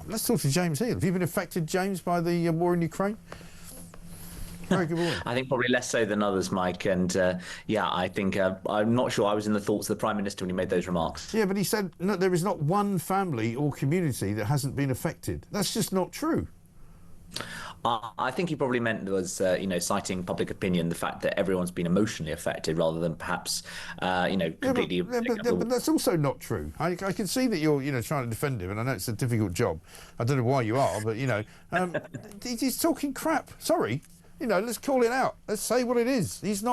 Let's talk to James Heale. Have you been affected, James, by the war in Ukraine? Very good morning. I think probably less so than others, Mike. And I think I'm not sure I was in the thoughts of the Prime Minister when he made those remarks. Yeah, but he said no, there is not one family or community that hasn't been affected. That's just not true. I think he probably meant was, citing public opinion, the fact that everyone's been emotionally affected rather than perhaps, completely. Yeah, but that's also not true. I can see that you're, trying to defend him, and I know it's a difficult job. I don't know why you are, but, he's talking crap. Sorry. Let's call it out. Let's say what it is. He's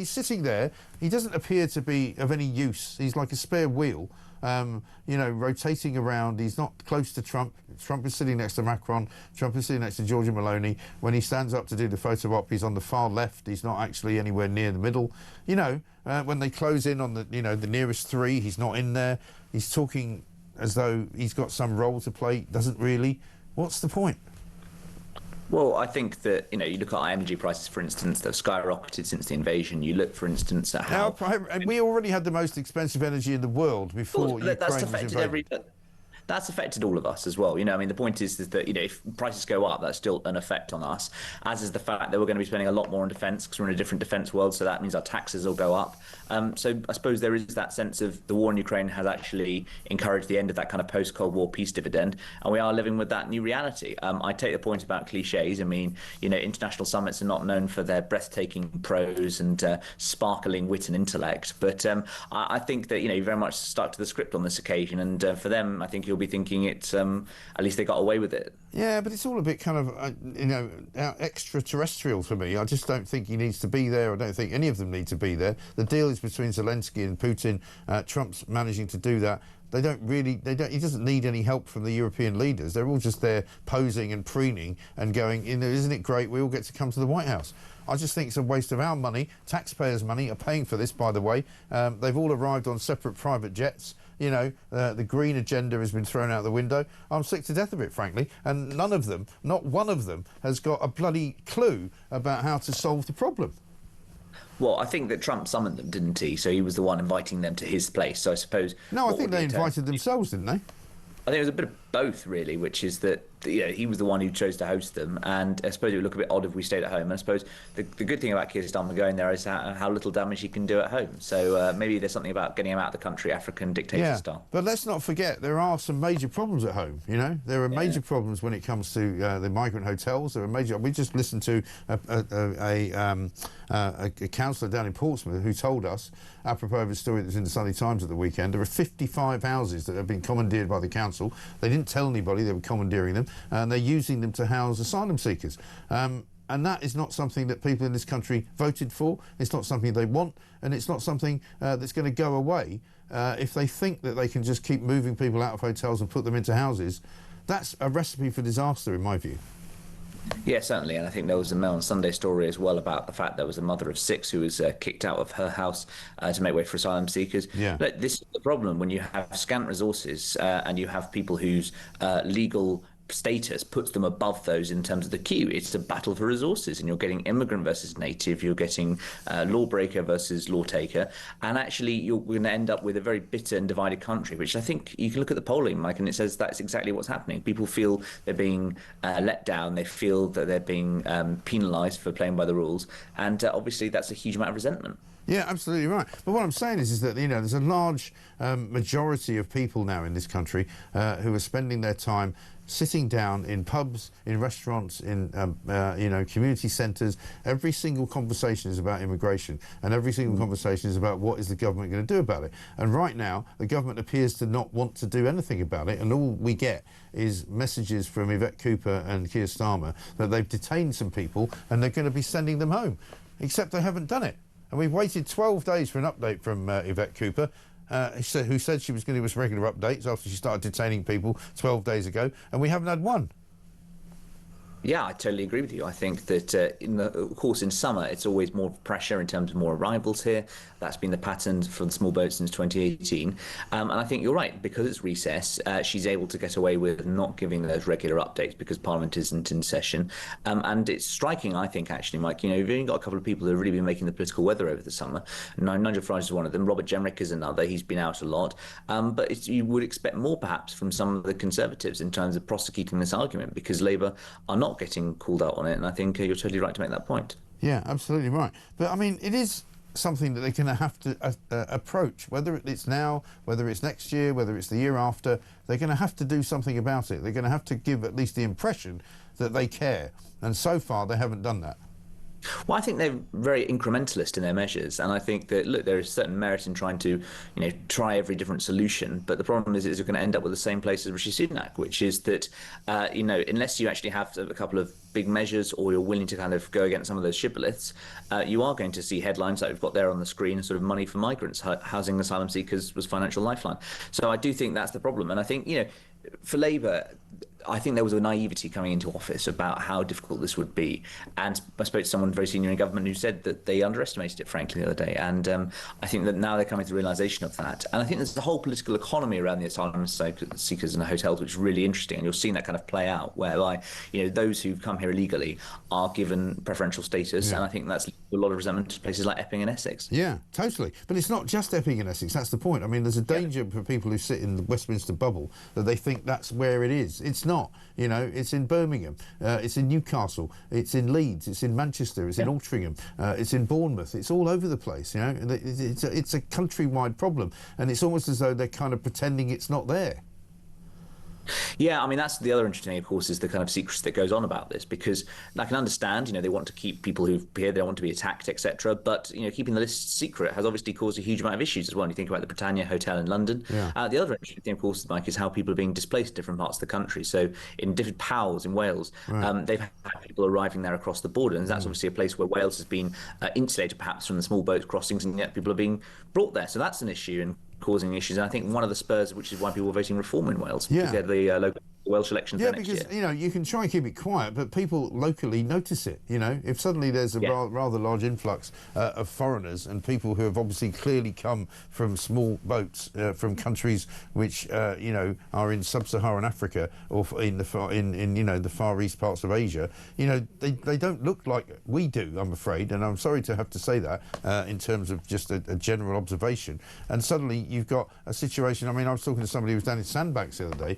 sitting there. He doesn't appear to be of any use. He's like a spare wheel. Rotating around. He's not close to Trump. Trump is sitting next to Macron. Trump is sitting next to Giorgia Meloni. When he stands up to do the photo op, he's on the far left. He's not actually anywhere near the middle. When they close in on the nearest three, he's not in there. He's talking as though he's got some role to play. Doesn't really. What's the point? Well, I think that, you look at our energy prices, for instance, that have skyrocketed since the invasion. You look, for instance, at how... we already had the most expensive energy in the world before Ukraine was invaded. That's affected all of us as well. The point is that, if prices go up, that's still an effect on us, as is the fact that we're going to be spending a lot more on defence because we're in a different defence world, so that means our taxes will go up. So I suppose there is that sense of the war in Ukraine has actually encouraged the end of that kind of post-Cold War peace dividend, and we are living with that new reality. I take the point about cliches. International summits are not known for their breathtaking prose and sparkling wit and intellect, but I think that, you very much stuck to the script on this occasion, and for them, I think you'll be thinking it's at least they got away with it. Yeah, but it's all a bit kind of extraterrestrial for me. I just don't think he needs to be there. I don't think any of them need to be there. The deal is between Zelensky and Putin. Trump's managing to do that. He doesn't need any help from the European leaders. They're all just there posing and preening and going, isn't it great? We all get to come to the White House. I just think it's a waste of our money. Taxpayers' money are paying for this, by the way. They've all arrived on separate private jets. The green agenda has been thrown out the window. I'm sick to death of it, frankly. And none of them, not one of them, has got a bloody clue about how to solve the problem. Well, I think that Trump summoned them, didn't he? So he was the one inviting them to his place. So I suppose... No, I think they invited themselves, didn't they? I think it was a bit of both, really, which is that he was the one who chose to host them, and I suppose it would look a bit odd if we stayed at home. And I suppose the good thing about Keir Starmer going there is how little damage he can do at home. So maybe there's something about getting him out of the country, African dictator style. But let's not forget there are some major problems at home. There are major problems when it comes to the migrant hotels. There are major. We just listened to a councillor down in Portsmouth who told us, apropos of a story that was in the Sunday Times at the weekend, there are 55 houses that have been commandeered by the council. They didn't tell anybody they were commandeering them, and they're using them to house asylum seekers. And that is not something that people in this country voted for. It's not something they want, and it's not something that's going to go away if they think that they can just keep moving people out of hotels and put them into houses. That's a recipe for disaster, in my view. Yeah, certainly, and I think there was a Mail on Sunday story as well about the fact there was a mother of 6 who was kicked out of her house to make way for asylum seekers. Yeah. Look, this is the problem when you have scant resources and you have people whose legal status puts them above those in terms of the queue. It's a battle for resources, and you're getting immigrant versus native, you're getting lawbreaker versus law taker, and actually we're going to end up with a very bitter and divided country, which I think you can look at the polling, Mike, and it says that's exactly what's happening. People feel they're being let down, they feel that they're being penalised for playing by the rules, and obviously that's a huge amount of resentment. Yeah, absolutely right. But what I'm saying is that, there's a large majority of people now in this country who are spending their time sitting down in pubs, in restaurants, in community centres. Every single conversation is about immigration, and every single conversation is about what is the government going to do about it. And right now, the government appears to not want to do anything about it, and all we get is messages from Yvette Cooper and Keir Starmer that they've detained some people and they're going to be sending them home, except they haven't done it. And we've waited 12 days for an update from Yvette Cooper, who said she was going to give us regular updates after she started detaining people 12 days ago, and we haven't had one. Yeah, I totally agree with you. I think that, of course, in summer, it's always more pressure in terms of more arrivals here. That's been the pattern for the small boats since 2018. And I think you're right, because it's recess, she's able to get away with not giving those regular updates because Parliament isn't in session. And it's striking, I think, actually, Mike, you've only got a couple of people who have really been making the political weather over the summer. Nigel Farage is one of them. Robert Jenrick is another. He's been out a lot. But you would expect more, perhaps, from some of the Conservatives in terms of prosecuting this argument, because Labour are not getting called out on it, and I think you're totally right to make that point. Yeah, absolutely right. But I mean, it is something that they're going to have to approach, whether it's now, whether it's next year, whether it's the year after. They're going to have to do something about it. They're going to have to give at least the impression that they care, and so far they haven't done that. Well, I think they're very incrementalist in their measures, and I think that, look, there is certain merit in trying to, try every different solution. But the problem is you're going to end up with the same place as Rishi Sunak, which is that, unless you actually have a couple of big measures, or you're willing to kind of go against some of those shibboleths, you are going to see headlines like we've got there on the screen, sort of money for migrants, housing asylum seekers was financial lifeline. So I do think that's the problem, and I think for Labour, I think there was a naivety coming into office about how difficult this would be. And I spoke to someone very senior in government who said that they underestimated it, frankly, the other day. And I think that now they're coming to the realisation of that. And I think there's the whole political economy around the asylum seekers and the hotels, which is really interesting. And you're seeing that kind of play out, whereby, those who've come here illegally are given preferential status. Yeah. And I think that's a lot of resentment to places like Epping and Essex. Yeah, totally. But it's not just Epping and Essex. That's the point. I mean, there's a danger for people who sit in the Westminster bubble that they think that's where it is. It's not. It's in Birmingham, it's in Newcastle, it's in Leeds, it's in Manchester, it's in Altrincham, it's in Bournemouth. It's all over the place. It's a countrywide problem, and it's almost as though they're kind of pretending it's not there. Yeah, I mean, that's the other interesting thing, of course, is the kind of secrecy that goes on about this, because I can understand, they want to keep people who've here, they don't want to be attacked, etc. But, keeping the list secret has obviously caused a huge amount of issues as well. When you think about the Britannia Hotel in London. Yeah. The other interesting thing, of course, Mike, is how people are being displaced in different parts of the country. So in different PALs in Wales, right. They've had people arriving there across the border. And that's obviously a place where Wales has been insulated perhaps from the small boat crossings, and yet people are being brought there. So that's an issue and causing issues. And I think one of the spurs, which is why people are voting reform in Wales, because they're the local Welsh elections for next year. Yeah, because, you can try and keep it quiet, but people locally notice it, If suddenly there's a rather large influx of foreigners and people who have obviously clearly come from small boats from countries which, are in sub-Saharan Africa or in the far east parts of Asia, they don't look like we do, I'm afraid, and I'm sorry to have to say that in terms of just a general observation. And suddenly you've got a situation, I was talking to somebody who was down in Sandbanks the other day,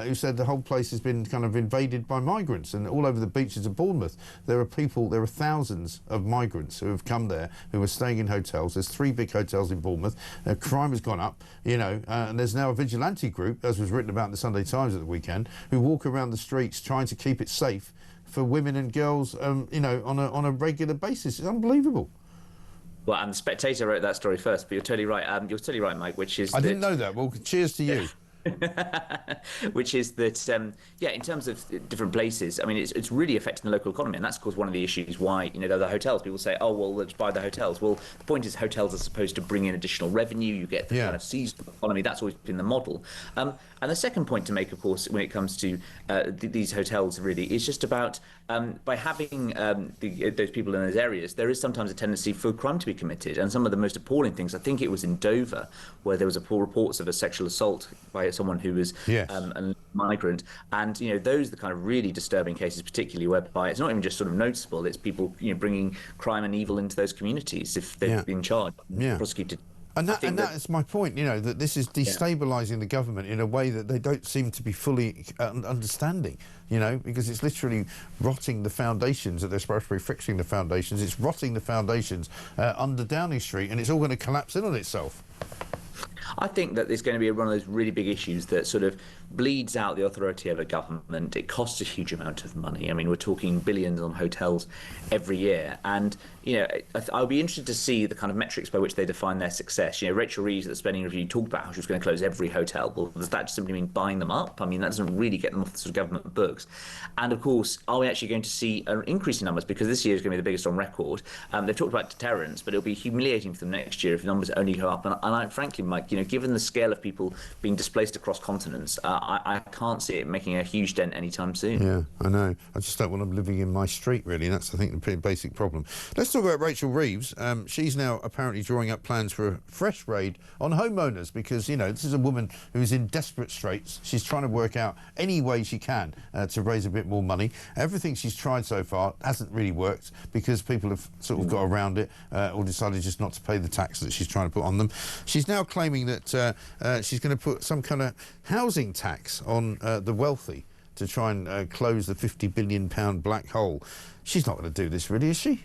who said the whole place has been kind of invaded by migrants, and all over the beaches of Bournemouth there are thousands of migrants who have come there, who are staying in hotels. There's 3 big hotels in Bournemouth. Crime has gone up, and there's now a vigilante group, as was written about in the Sunday Times at the weekend, who walk around the streets trying to keep it safe for women and girls, on a regular basis. It's unbelievable. Well, and the Spectator wrote that story first, but you're totally right. You're totally right, Mike, which is I didn't know that. Well, cheers to you. Which is that, in terms of different places, it's really affecting the local economy, and that's, of course, one of the issues why, the hotels, people say, oh, well, let's buy the hotels. Well, the point is hotels are supposed to bring in additional revenue, you get the kind of seasonal economy, that's always been the model. And the second point to make, of course, when it comes to these hotels, really, is just about by having those people in those areas, there is sometimes a tendency for crime to be committed. And some of the most appalling things, I think it was in Dover, where there was reports of a sexual assault by someone who was a migrant. And, those are the kind of really disturbing cases, particularly whereby it's not even just sort of noticeable, it's people, bringing crime and evil into those communities if they've been charged, prosecuted. And that is my point, that this is destabilising the government in a way that they don't seem to be fully understanding, because it's literally rotting the foundations that they're supposed to be fixing the foundations. It's rotting the foundations under Downing Street, and it's all going to collapse in on itself. I think that there's going to be one of those really big issues that sort of bleeds out the authority of a government. It costs a huge amount of money. We're talking billions on hotels every year. And, I'll be interested to see the kind of metrics by which they define their success. Rachel Reeves at the Spending Review talked about how she was going to close every hotel. Well, does that just simply mean buying them up? That doesn't really get them off the sort of government books. And, of course, are we actually going to see an increase in numbers? Because this year is going to be the biggest on record. They've talked about deterrence, but it'll be humiliating for them next year if numbers only go up. And I frankly, Mike, given the scale of people being displaced across continents, I can't see it making a huge dent anytime soon. Yeah, I know. I just don't want them living in my street, really. That's, I think, the pretty basic problem. Let's talk about Rachel Reeves. She's now apparently drawing up plans for a fresh raid on homeowners because, you know, this is a woman who is in desperate straits. She's trying to work out any way she can to raise a bit more money. Everything she's tried so far hasn't really worked because people have sort of got around it or decided just not to pay the tax that she's trying to put on them. She's now claiming that she's going to put some kind of housing tax on the wealthy to try and close the £50 billion black hole. She's not going to do this, really, is she?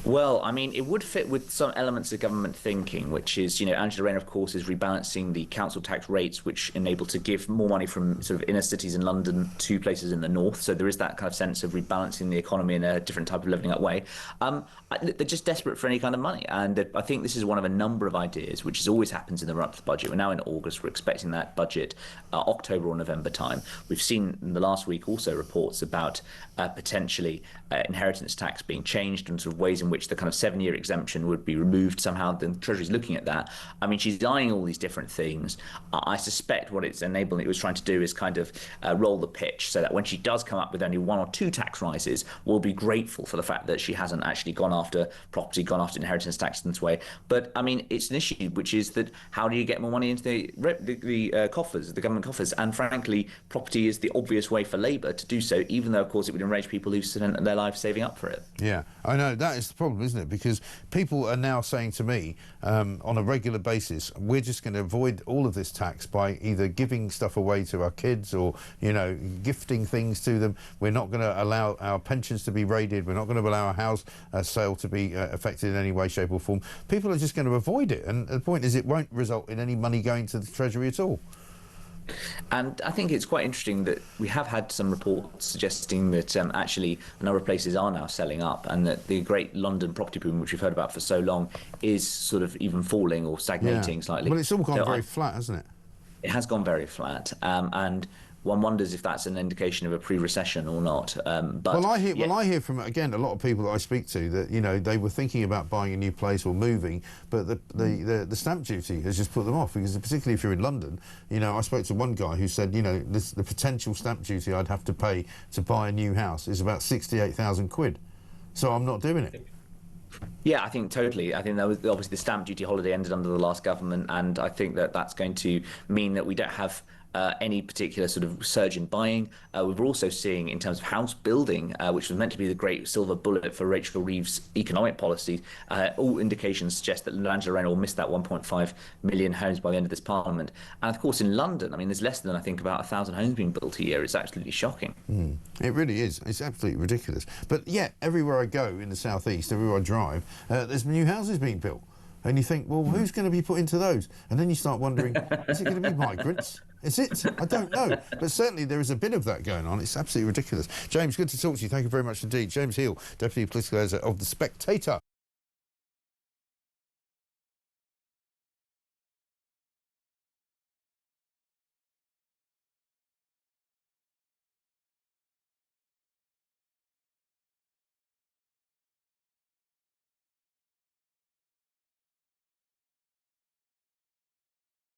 Well, I mean, it would fit with some elements of government thinking, which is, you know, Angela Rayner, of course, is rebalancing the council tax rates, which enable to give more money from sort of inner cities in London to places in the north. So there is that kind of sense of rebalancing the economy in a different type of levelling up way. They're just desperate for any kind of money. And I think this is one of a number of ideas, which always happens in the run-up to the budget. We're now in August. We're expecting that budget October or November time. We've seen in the last week also reports about potentially inheritance tax being changed and sort of ways in which the kind of 7-year exemption would be removed somehow. The Treasury's looking at that. I mean, she's eyeing all these different things. I suspect what it's enabling, it was trying to do is kind of roll the pitch so that when she does come up with only 1 or 2 tax rises, we'll be grateful for the fact that she hasn't actually gone after property, gone after inheritance tax in this way. But I mean, it's an issue, which is that how do you get more money into the coffers, the government coffers? And frankly, property is the obvious way for Labour to do so, even though, of course, it would enrage people who spent their lives saving up for it. Yeah, I know. That is the problem, isn't it? Because people are now saying to me on a regular basis, we're just going to avoid all of this tax by either giving stuff away to our kids or, you know, gifting things to them. We're not going to allow our pensions to be raided. We're not going to allow our house sale to be affected in any way, shape or form. People are just going to avoid it. And the point is it won't result in any money going to the Treasury at all. And I think it's quite interesting that we have had some reports suggesting that actually a number of places are now selling up and that the great London property boom, which we've heard about for so long, is sort of even falling or stagnating slightly. Well, it's all gone very flat, hasn't it? It has gone very flat. And one wonders if that's an indication of a pre-recession or not. But I hear from, again, a lot of people that I speak to that, you know, they were thinking about buying a new place or moving, but the stamp duty has just put them off, because particularly if you're in London, you know, I spoke to one guy who said, you know, the potential stamp duty I'd have to pay to buy a new house is about 68,000 quid. So I'm not doing it. Yeah, I think totally. I think that was obviously the stamp duty holiday ended under the last government, and I think that that's going to mean that we don't have any particular sort of surge in buying. We're also seeing, in terms of house building, which was meant to be the great silver bullet for Rachel Reeves' economic policy, all indications suggest that Angela Rayner will miss that 1.5 million homes by the end of this parliament. And of course, in London, I mean, there's less than, I think, about 1,000 homes being built a year. It's absolutely shocking. It really is. It's absolutely ridiculous. But yet, everywhere I go in the southeast, everywhere I drive, there's new houses being built. And you think, well, who's going to be put into those? And then you start wondering, is it going to be migrants? Is it? I don't know. But certainly there is a bit of that going on. It's absolutely ridiculous. James, good to talk to you. Thank you very much indeed. James Heale, Deputy Political Editor of The Spectator.